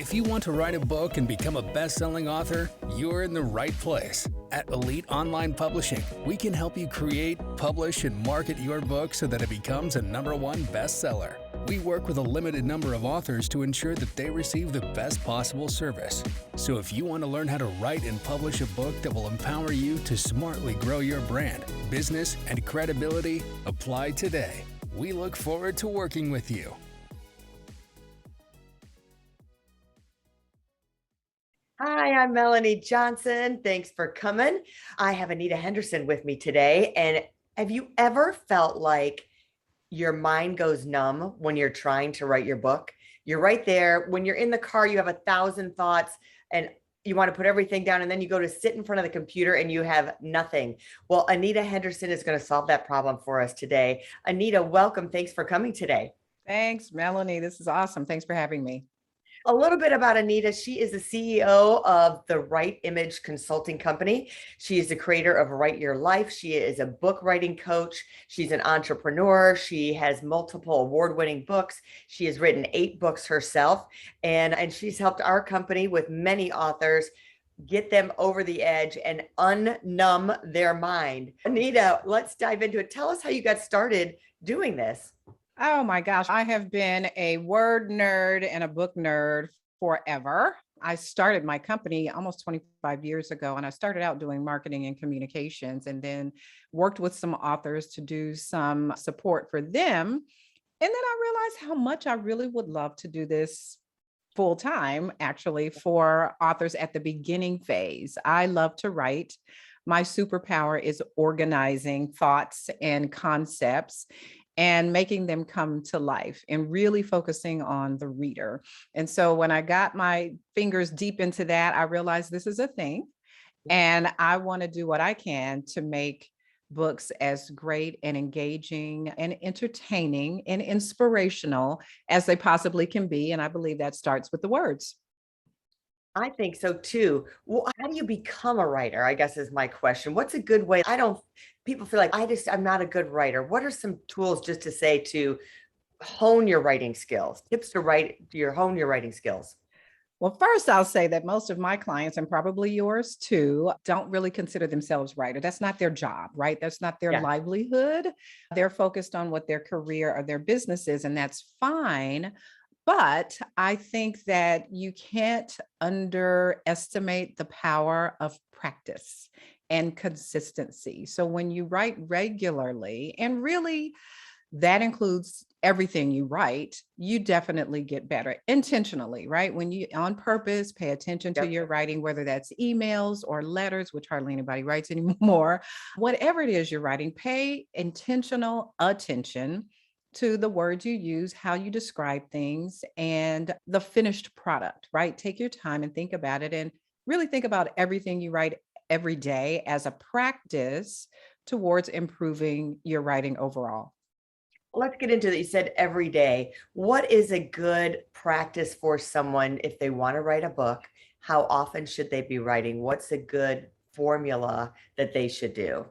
If you want to write a book and become a best-selling author, you're in the right place. At Elite Online Publishing, we can help you create, publish, and market your book so that it becomes a #1 bestseller. We work with a limited number of authors to ensure that they receive the best possible service. So if you want to learn how to write and publish a book that will empower you to smartly grow your brand, business, and credibility, apply today. We look forward to working with you. Hi, I'm Melanie Johnson. Thanks for coming. I have Anita Henderson with me today. And have you ever felt like your mind goes numb when you're trying to write your book? You're right there. When you're in the car, you have 1,000 thoughts and you want to put everything down, and then you go to sit in front of the computer and you have nothing. Well, Anita Henderson is going to solve that problem for us today. Anita, welcome. Thanks for coming today. Thanks, Melanie. This is awesome. Thanks for having me. A little bit about Anita. She is the CEO of the Right Image Consulting Company. She is the creator of Write Your Life. She is a book writing coach. She's an entrepreneur. She has multiple award-winning books. She has written 8 books herself, and she's helped our company with many authors get them over the edge and unnumb their mind. Anita, let's dive into it. Tell us how you got started doing this. Oh my gosh, I have been a word nerd and a book nerd forever. I started my company almost 25 years ago, and I started out doing marketing and communications and then worked with some authors to do some support for them. And then I realized how much I really would love to do this full time, actually, for authors at the beginning phase. I love to write. My superpower is organizing thoughts and concepts and making them come to life and really focusing on the reader. And so when I got my fingers deep into that, I realized this is a thing. And I want to do what I can to make books as great and engaging and entertaining and inspirational as they possibly can be. And I believe that starts with the words. I think so too. Well, how do you become a writer? I guess is my question. What's a good way? People feel like I'm not a good writer. What are some tools just to say to hone your writing skills? Tips to hone your writing skills. Well, first, I'll say that most of my clients, and probably yours too, don't really consider themselves writer. That's not their job, right? That's not their livelihood. They're focused on what their career or their business is, and that's fine. But I think that you can't underestimate the power of practice and consistency. So when you write regularly, and really that includes everything you write, you definitely get better intentionally, right? When you on purpose pay attention to your writing, whether that's emails or letters, which hardly anybody writes anymore, whatever it is you're writing, pay intentional attention to the words you use, how you describe things, and the finished product, right? Take your time and think about it, and really think about everything you write every day as a practice towards improving your writing overall. Let's get into that. You said every day. What is a good practice for someone if they want to write a book? How often should they be writing? What's a good formula that they should do?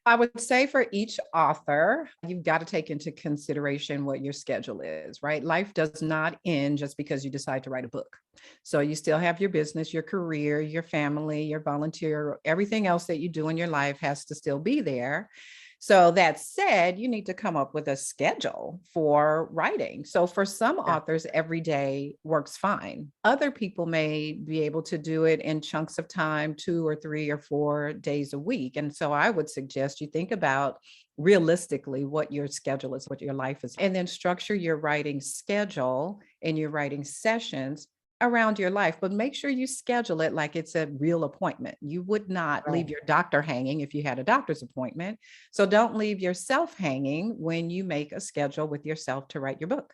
I would say for each author, you've got to take into consideration what your schedule is, right? Life does not end just because you decide to write a book. So you still have your business, your career, your family, your volunteer, everything else that you do in your life has to still be there. So that said, you need to come up with a schedule for writing. So for some authors, every day works fine. Other people may be able to do it in chunks of time, 2 or 3 or 4 days a week. And so I would suggest you think about realistically what your schedule is, what your life is, and then structure your writing schedule and your writing sessions around your life, but make sure you schedule it like it's a real appointment. You would not leave your doctor hanging if you had a doctor's appointment. So don't leave yourself hanging when you make a schedule with yourself to write your book.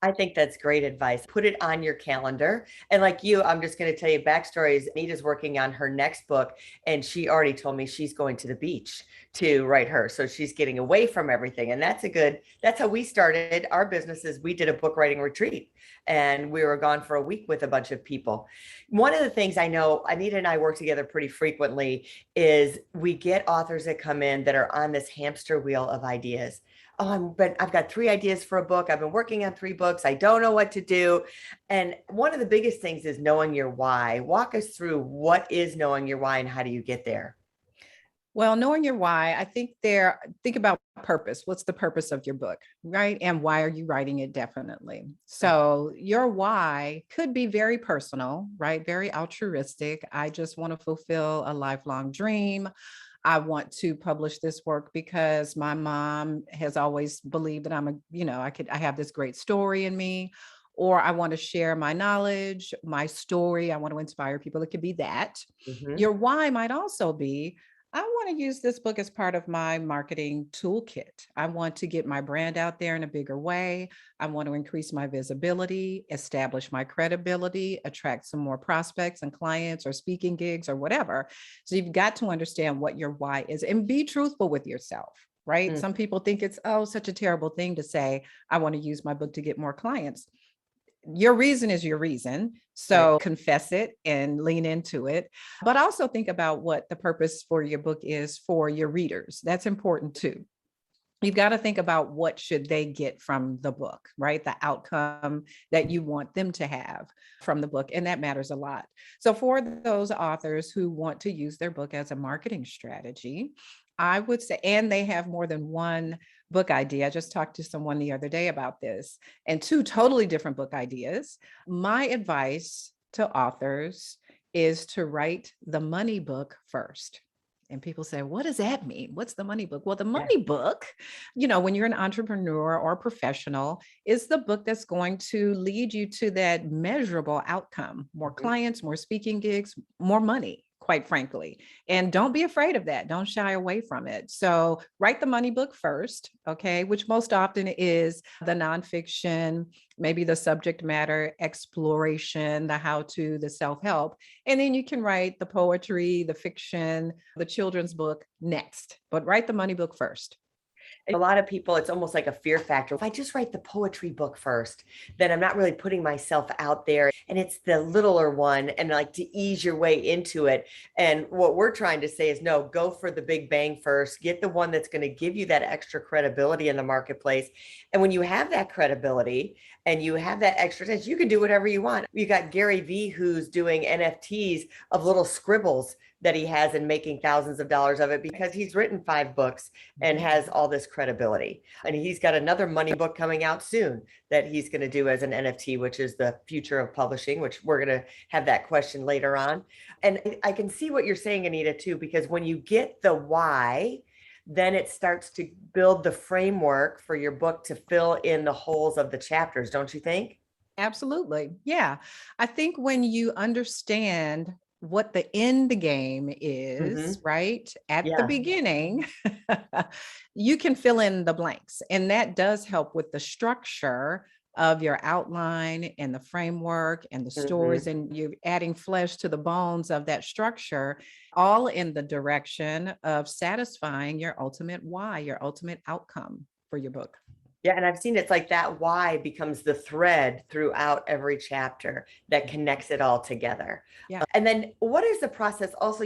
I think that's great advice. Put it on your calendar. And like you, I'm just going to tell you backstories. Anita's working on her next book, and she already told me she's going to the beach to write her. So she's getting away from everything. And that's how we started our businesses. We did a book writing retreat, and we were gone for a week with a bunch of people. One of the things I know Anita and I work together pretty frequently is we get authors that come in that are on this hamster wheel of ideas. I've got 3 ideas for a book. I've been working on 3 books. I don't know what to do. And one of the biggest things is knowing your why. Walk us through what is knowing your why and how do you get there? Well, knowing your why, think about purpose. What's the purpose of your book, right? And why are you writing it? Definitely. So your why could be very personal, right? Very altruistic. I just want to fulfill a lifelong dream. I want to publish this work because my mom has always believed that I have this great story in me, or I want to share my knowledge, my story. I want to inspire people. It could be that. Mm-hmm. Your why might also be, I want to use this book as part of my marketing toolkit. I want to get my brand out there in a bigger way. I want to increase my visibility, establish my credibility, attract some more prospects and clients or speaking gigs or whatever. So you've got to understand what your why is and be truthful with yourself, right? Mm. Some people think it's, such a terrible thing to say, I want to use my book to get more clients. Your reason is your reason. So Right. confess it and lean into it. But also think about what the purpose for your book is for your readers. That's important too. You've got to think about what should they get from the book, right? The outcome that you want them to have from the book. And that matters a lot. So for those authors who want to use their book as a marketing strategy, I would say, and they have more than one book idea. I just talked to someone the other day about this, and 2 totally different book ideas. My advice to authors is to write the money book first. And people say, what does that mean? What's the money book? Well, the Yeah. money book, when you're an entrepreneur or professional, is the book that's going to lead you to that measurable outcome, more Mhm. clients, more speaking gigs, more money, quite frankly. And don't be afraid of that. Don't shy away from it. So write the money book first, okay, which most often is the nonfiction, maybe the subject matter exploration, the how-to, the self-help. And then you can write the poetry, the fiction, the children's book next, but write the money book first. A lot of people, it's almost like a fear factor. If I just write the poetry book first, then I'm not really putting myself out there. And it's the littler one, and like to ease your way into it. And what we're trying to say is no, go for the big bang first. Get the one that's going to give you that extra credibility in the marketplace. And when you have that credibility and you have that extra sense, you can do whatever you want. You got Gary Vee, who's doing NFTs of little scribbles that he has and making thousands of dollars of it because he's written 5 books and has all this credibility. And he's got another money book coming out soon that he's going to do as an NFT, which is the future of publishing, which we're going to have that question later on. And I can see what you're saying, Anita, too, because when you get the why, then it starts to build the framework for your book to fill in the holes of the chapters, don't you think? Absolutely. Yeah. I think when you understand what the end game is, Mm-hmm. right, at the Yeah. beginning, you can fill in the blanks. And that does help with the structure of your outline and the framework and the Mm-hmm. stories, and you're adding flesh to the bones of that structure, all in the direction of satisfying your ultimate why, your ultimate outcome for your book. Yeah, and I've seen it's like that why becomes the thread throughout every chapter that connects it all together. Yeah. And then what is the process? Also,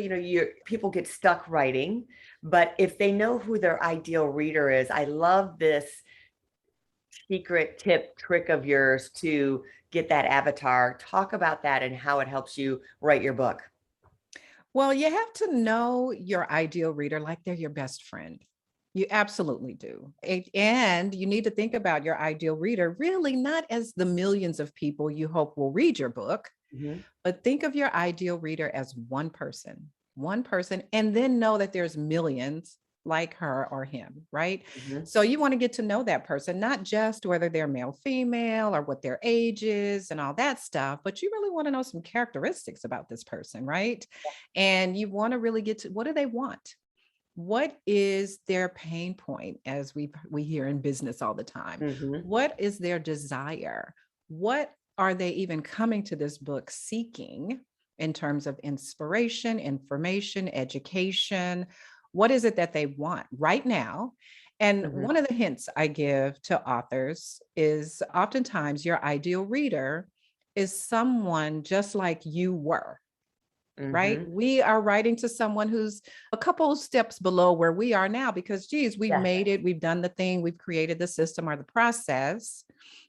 people get stuck writing, but if they know who their ideal reader is, I love this secret tip trick of yours to get that avatar. Talk about that and how it helps you write your book. Well, you have to know your ideal reader like they're your best friend. You absolutely do. And you need to think about your ideal reader really not as the millions of people you hope will read your book, Mhm. but think of your ideal reader as one person, and then know that there's millions like her or him, right? Mhm. So you want to get to know that person, not just whether they're male, female, or what their age is and all that stuff, but you really want to know some characteristics about this person, right? And you want to really get to what do they want? What is their pain point, as we hear in business all the time? Mhm. What is their desire? What are they even coming to this book seeking in terms of inspiration, information, education? What is it that they want right now? And Mhm. one of the hints I give to authors is oftentimes your ideal reader is someone just like you were. right? Mm-hmm. We are writing to someone who's a couple of steps below where we are now because, geez, we've Yes. made it, we've done the thing, we've created the system or the process.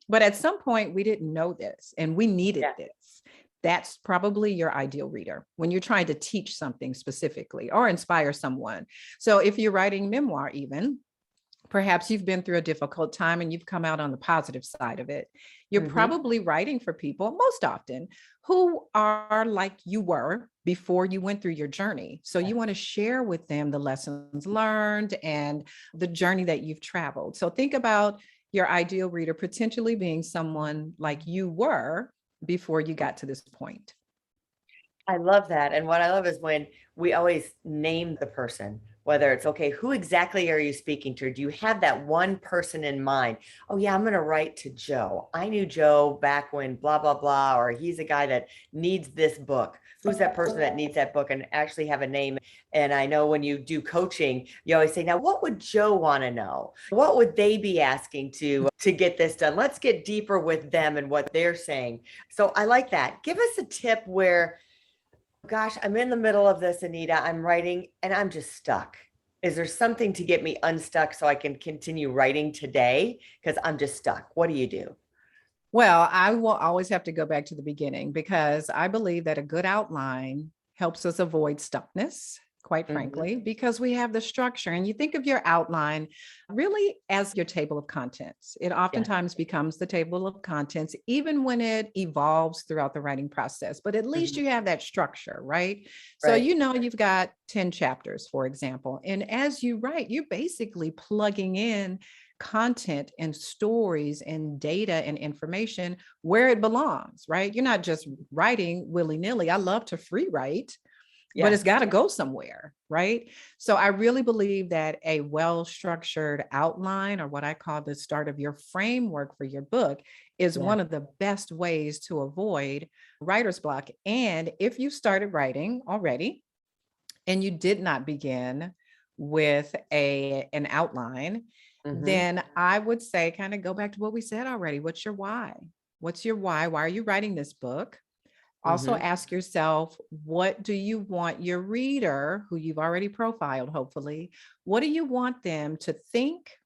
But at some point, we didn't know this and we needed Yeah. this. That's probably your ideal reader when you're trying to teach something specifically or inspire someone. So if you're writing memoir, even, perhaps you've been through a difficult time and you've come out on the positive side of it. You're Mm-hmm. probably writing for people most often who are like you were before you went through your journey. So you want to share with them the lessons learned and the journey that you've traveled. So think about your ideal reader potentially being someone like you were before you got to this point. I love that. And what I love is when we always name the person, whether it's okay, who exactly are you speaking to? Do you have that one person in mind? Oh, yeah, I'm going to write to Joe. I knew Joe back when blah, blah, blah, or he's a guy that needs this book. Who's that person that needs that book and actually have a name? And I know when you do coaching, you always say, now, what would Joe want to know? What would they be asking to get this done? Let's get deeper with them and what they're saying. So I like that. Give us a tip where, gosh, I'm in the middle of this, Anita. I'm writing and I'm just stuck. Is there something to get me unstuck so I can continue writing today? Because I'm just stuck. What do you do? Well, I will always have to go back to the beginning because I believe that a good outline helps us avoid stuckness, quite Mhm. frankly, because we have the structure. And you think of your outline really as your table of contents. It Yeah. oftentimes becomes the table of contents, even when it evolves throughout the writing process. But at least Mhm. you have that structure, right? So, Right. you know, you've got 10 chapters, for example. And as you write, you're basically plugging in content and stories and data and information where it belongs, right? You're not just writing willy-nilly. I love to free write, but it's Yes. got to go somewhere, right? So I really believe that a well-structured outline, or what I call the start of your framework for your book, is Yeah. one of the best ways to avoid writer's block. And if you started writing already and you did not begin with an outline, Mhm. then I would say kind of go back to what we said already. What's your why? What's your why? Why are you writing this book? Also Mhm. ask yourself, what do you want your reader, who you've already profiled, hopefully, what do you want them to think,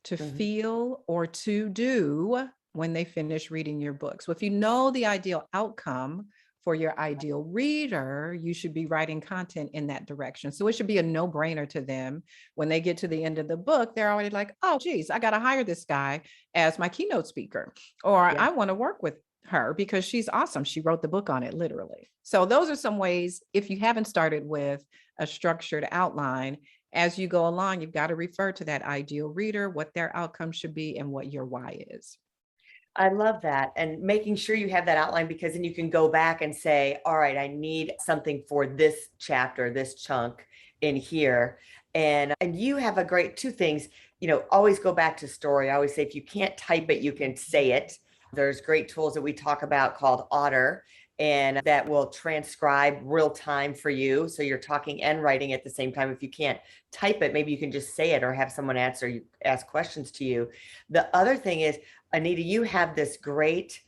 to Mhm. feel, or to do when they finish reading your book? So if you know the ideal outcome for your ideal reader, you should be writing content in that direction. So it should be a no-brainer to them. When they get to the end of the book, they're already like, oh, geez, I got to hire this guy as my keynote speaker, or Yeah. I want to work with her because she's awesome. She wrote the book on it, literally. So those are some ways, if you haven't started with a structured outline, as you go along, you've got to refer to that ideal reader, what their outcome should be, and what your why is. I love that. And making sure you have that outline because then you can go back and say, all right, I need something for this chapter, this chunk in here. And you have a great two things, always go back to story. I always say if you can't type it, you can say it. There's great tools that we talk about called Otter and that will transcribe real time for you. So you're talking and writing at the same time. If you can't type it, maybe you can just say it or have someone ask questions to you. The other thing is, Anita, you have this great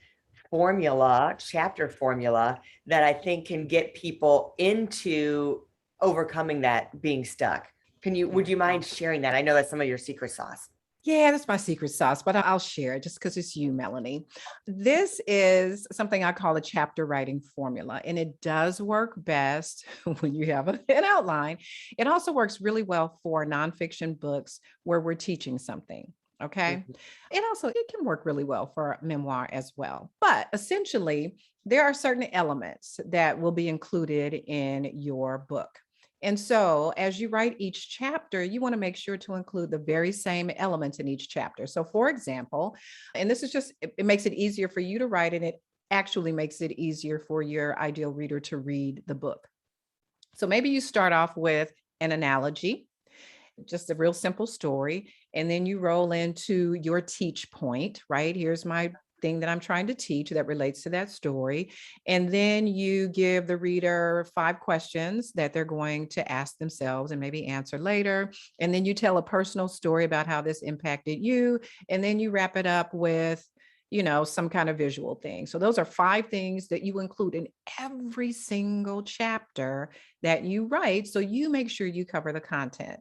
chapter formula that I think can get people into overcoming that being stuck. Would you mind sharing that? I know that's some of your secret sauce. Yeah, that's my secret sauce, but I'll share it just because it's you, Melanie. This is something I call a chapter writing formula, and it does work best when you have an outline. It also works really well for nonfiction books where we're teaching something. Okay. Mhm. It can work really well for memoir as well. But essentially, there are certain elements that will be included in your book. And so, as you write each chapter, you want to make sure to include the very same elements in each chapter. So, for example, and this is just, it makes it easier for you to write, and it actually makes it easier for your ideal reader to read the book. So, maybe you start off with an analogy, just a real simple story. And then you roll into your teach point, right? Here's my thing that I'm trying to teach that relates to that story. And then you give the reader 5 questions that they're going to ask themselves and maybe answer later. And then you tell a personal story about how this impacted you. And then you wrap it up with some kind of visual thing. So those are 5 things that you include in every single chapter that you write. So you make sure you cover the content.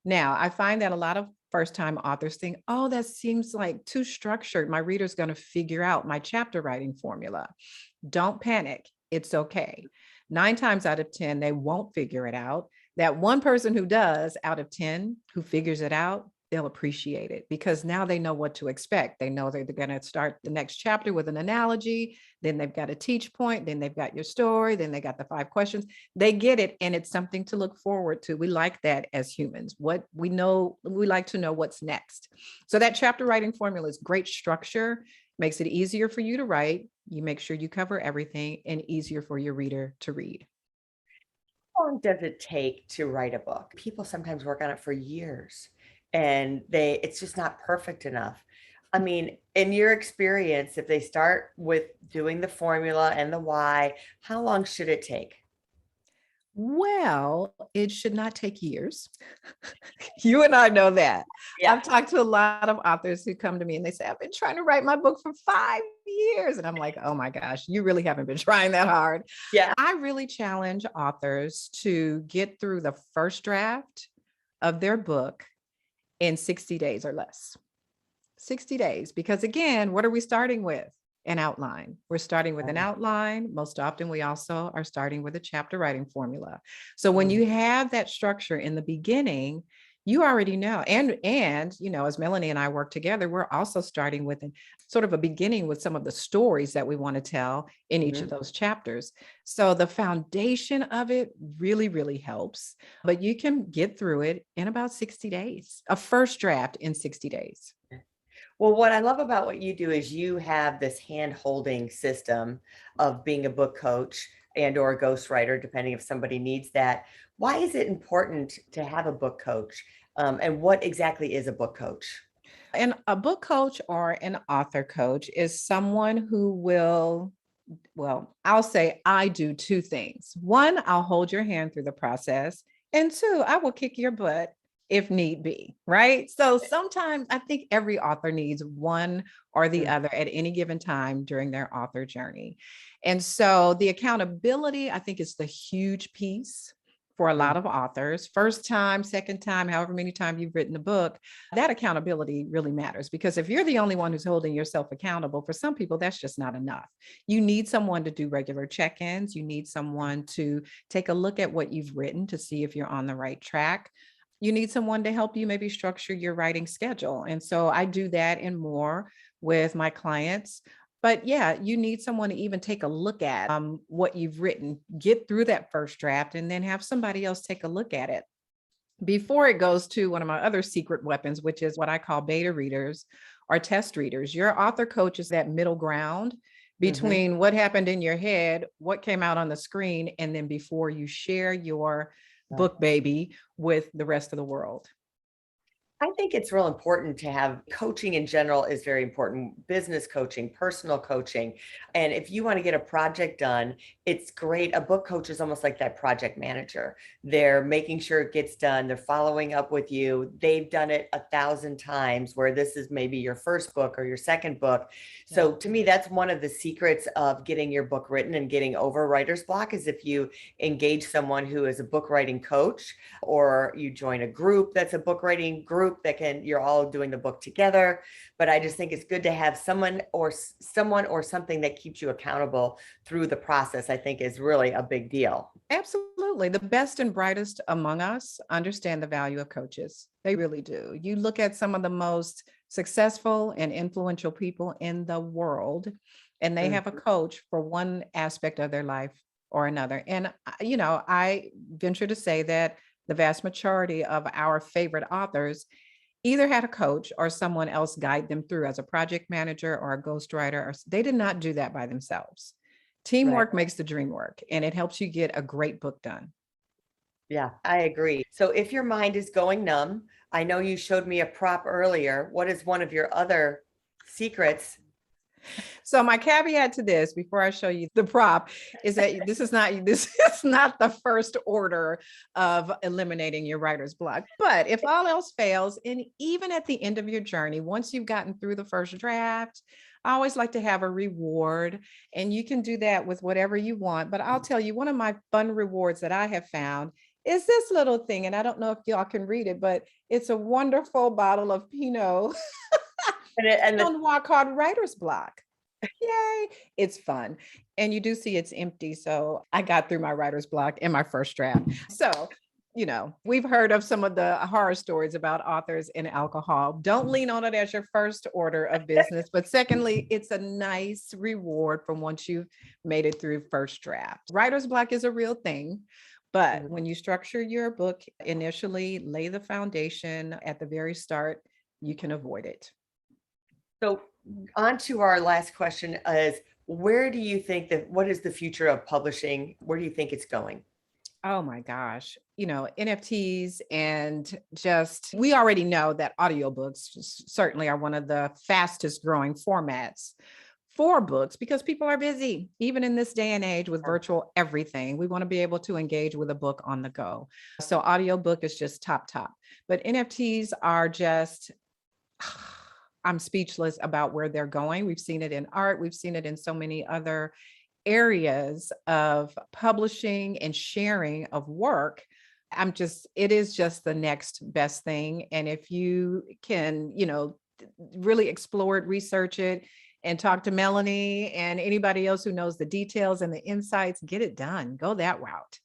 Now, I find that a lot of first time authors think, oh, that seems like too structured. My reader's going to figure out my chapter writing formula. Don't panic. It's okay. 9 times out of 10, they won't figure it out. That one person who does out of 10 who figures it out, they'll appreciate it because now they know what to expect. They know they're going to start the next chapter with an analogy. Then they've got a teach point. Then they've got your story. Then they got the 5 questions. They get it. And it's something to look forward to. We like that as humans. What we know, we like to know what's next. So that chapter writing formula is great structure, makes it easier for you to write. You make sure you cover everything and easier for your reader to read. How long does it take to write a book? People sometimes work on it for years and it's just not perfect enough. I mean, in your experience, if they start with doing the formula and the why, how long should it take? Well, it should not take years. You and I know that. Yeah. I've talked to a lot of authors who come to me and they say, I've been trying to write my book for 5 years. And I'm like, oh my gosh, you really haven't been trying that hard. Yeah. I really challenge authors to get through the first draft of their book in 60 days or less. 60 days, because again, what are we starting with? An outline. We're starting with an outline. Most often we also are starting with a chapter writing formula. So when you have that structure in the beginning, you already know. And as Melanie and I work together, we're also starting with sort of a beginning with some of the stories that we want to tell in each of those chapters. So the foundation of it really, really helps, but you can get through it in about 60 days, a first draft in 60 days. Well, what I love about what you do is you have this hand-holding system of being a book coach and or a ghostwriter, depending if somebody needs that. Why is it important to have a book coach? And what exactly is a book coach? And a book coach or an author coach is someone who will, well, I'll say I do 2 things. 1, I'll hold your hand through the process. And 2, I will kick your butt if need be, right? So sometimes I think every author needs one or the other at any given time during their author journey. And so the accountability, I think, is the huge piece for a lot of authors. First time, second time, however many times you've written a book, that accountability really matters, because if you're the only one who's holding yourself accountable, for some people, that's just not enough. You need someone to do regular check-ins. You need someone to take a look at what you've written to see if you're on the right track. You need someone to help you maybe structure your writing schedule. And so I do that and more with my clients. But yeah, you need someone to even take a look at what you've written, get through that first draft, and then have somebody else take a look at it before it goes to one of my other secret weapons, which is what I call beta readers or test readers. Your author coach is that middle ground between what happened in your head, what came out on the screen, and then before you share your book baby with the rest of the world. I think it's real important to have coaching in general is very important. Business coaching, personal coaching. And if you want to get a project done, it's great. A book coach is almost like that project manager. They're making sure it gets done. They're following up with you. They've done it 1,000 times, where this is maybe your first book or your second book. So to me, that's one of the secrets of getting your book written and getting over writer's block, is if you engage someone who is a book writing coach, or you join a group that's a book writing group that you're all doing the book together. But I just think it's good to have someone or something that keeps you accountable through the process. I think is really a big deal. Absolutely. The best and brightest among us understand the value of coaches. They really do. You look at some of the most successful and influential people in the world, and they have a coach for one aspect of their life or another. And, I venture to say that the vast majority of our favorite authors either had a coach or someone else guide them through as a project manager or a ghostwriter, or they did not do that by themselves. Teamwork makes the dream work, and it helps you get a great book done. Yeah, I agree. So if your mind is going numb, I know you showed me a prop earlier. What is one of your other secrets? So my caveat to this, before I show you the prop, is that this is not the first order of eliminating your writer's block. But if all else fails, and even at the end of your journey, once you've gotten through the first draft, I always like to have a reward, and you can do that with whatever you want. But I'll tell you, one of my fun rewards that I have found is this little thing. And I don't know if y'all can read it, but it's a wonderful bottle of Pinot And the, Noir called Writer's Block. Yay. It's fun. And you do see it's empty. So I got through my writer's block in my first draft. So, we've heard of some of the horror stories about authors and alcohol. Don't lean on it as your first order of business. But secondly, it's a nice reward from once you've made it through first draft. Writer's block is a real thing. But when you structure your book initially, lay the foundation at the very start, you can avoid it. So on to our last question is, where do you think what is the future of publishing? Where do you think it's going? Oh my gosh, NFTs, and we already know that audiobooks certainly are one of the fastest growing formats for books because people are busy, even in this day and age with virtual everything. We want to be able to engage with a book on the go. So audiobook is just top. But NFTs are just, I'm speechless about where they're going. We've seen it in art. We've seen it in so many other areas of publishing and sharing of work. It is just the next best thing. And if you can, really explore it, research it, and talk to Melanie and anybody else who knows the details and the insights, get it done. Go that route.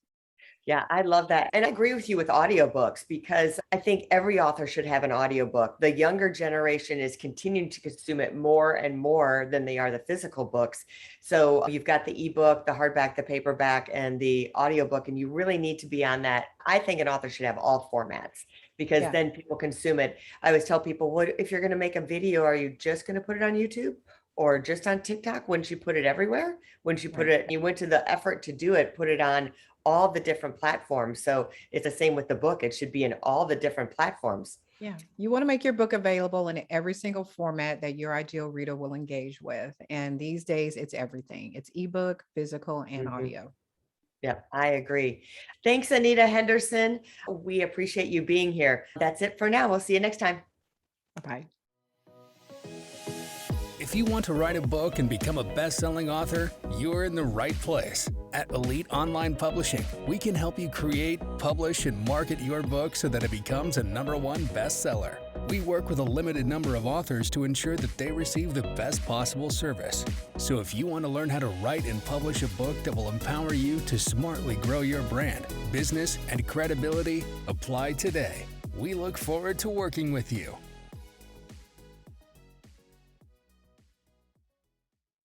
Yeah, I love that. And I agree with you with audiobooks because I think every author should have an audiobook. The younger generation is continuing to consume it more and more than they are the physical books. So you've got the ebook, the hardback, the paperback, and the audiobook, and you really need to be on that. I think an author should have all formats because then people consume it. I always tell people, what if you're going to make a video, are you just going to put it on YouTube? Or just on TikTok? Wouldn't you put it everywhere? Wouldn't you put it, you went to the effort to do it, put it on all the different platforms. So it's the same with the book. It should be in all the different platforms. Yeah. You want to make your book available in every single format that your ideal reader will engage with. And these days it's everything. It's ebook, physical, and audio. Yeah, I agree. Thanks, Anita Henderson. We appreciate you being here. That's it for now. We'll see you next time. Bye-bye. If you want to write a book and become a best-selling author, you're in the right place. At Elite Online Publishing, we can help you create, publish, and market your book so that it becomes a #1 bestseller. We work with a limited number of authors to ensure that they receive the best possible service. So if you want to learn how to write and publish a book that will empower you to smartly grow your brand, business, and credibility, apply today. We look forward to working with you.